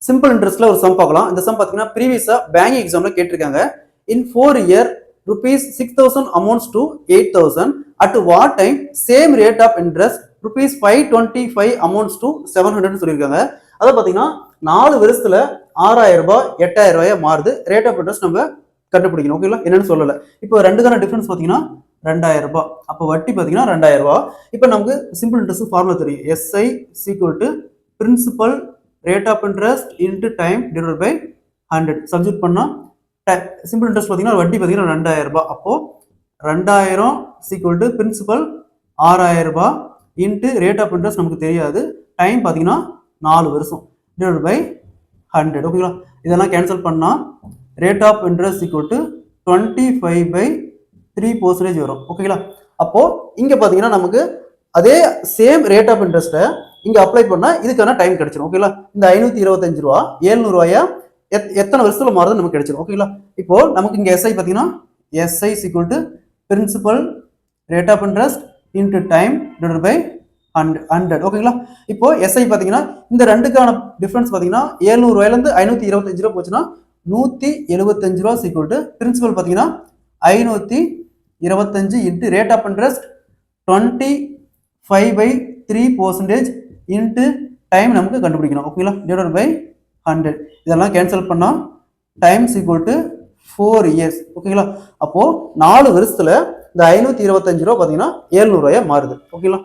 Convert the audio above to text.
Simple இன்ட்ரெஸ்ட்ல ஒரு some பார்க்கலாம். இந்த சம் பார்த்தீங்கன்னா ப்ரீவியஸா பேங்கிங் எக்ஸாம்ல கேட்டிருக்காங்க. இன் 4 year rupees 6,000 amounts to 8,000. At what time same rate of interest rupees 525 amounts to 700 சொல்லியிருக்காங்க. அதை பார்த்தீங்கன்னா 4 வருஷத்துல 6,000 ரூபாய் 8,000 ரூபாயா மாறுது. ரேட் ஆஃப் இன்ட்ரெஸ்ட் நம்ம கண்டுபிடிக்கணும். ஓகேங்களா? என்னன்னு சொல்லல. இப்போ ரெண்டுக்கான டிஃபரன்ஸ் பார்த்தீங்கன்னா 2,000 ரூபாய். அப்போ வட்டி பார்த்தீங்கன்னா 2,000 ரூபாய். இப்போ நமக்கு சிம்பிள் இன்ட்ரெஸ்ட் ஃபார்முலா தெரியும். SI is equal to principal rate of interest into time divided by 100. Substitute பண்ணா சிம்பிள் இன்ட்ரெஸ்ட் பார்த்தீங்கன்னா வட்டி பார்த்தீங்கன்னா 2,000 ரூபாய். அப்போ 2,000 equal to பிரின்சிபல் 6,000 ரூபாய் இன்ட்டு ரேட் ஆஃப் இன்ட்ரெஸ்ட் நமக்கு தெரியாது. டைம் பார்த்தீங்கன்னா 4 வருஷம் டிவைட் பை 100. ஓகேங்களா? இதெல்லாம் கேன்சல் பண்ணா rate of interest equal to 25/3% வரும். ஓகேங்களா? அப்போ இங்க பார்த்தீங்கன்னா நமக்கு அதே சேம் ரேட் ஆஃப் இன்ட்ரெஸ்ட்டை இங்க அப்ளை பண்ணா இதுக்கான டைம் கிடைச்சிடும். ஓகேங்களா? இந்த 525 ரூபா 700 ரூபாயா எத்தனை வருஷத்துல மாறுது நமக்கு கிடைச்சிடும். ஓகேங்களா? இப்போ நமக்கு இங்க SI பார்த்தீங்கன்னா SI is equal to principal rate of interest into time divided by 100. ஓகேங்களா? இப்போ SI பார்த்தீங்கன்னா இந்த ரெண்டுக்கான டிஃபரன்ஸ் பார்த்தீங்கன்னா 700 ரூபாயிலிருந்து 525 ரூபா போச்சுன்னா 175 ரூபா equal to பிரின்சிபல் பார்த்தீங்கன்னா 525 into rate of interest 25/3% into time நமக்கு கண்டுபிடிக்கணும். ஓகேங்களா? Divided by 100. இதெல்லாம் கேன்சல் பண்ணா டைம்ஸ் ஈக்குவல் டு 4 years. ஓகேங்களா? அப்போ 4 வருஷத்துல இந்த 525 ரூபா பார்த்தீங்கன்னா 700 ரூபாயா மாறுது. ஓகேங்களா?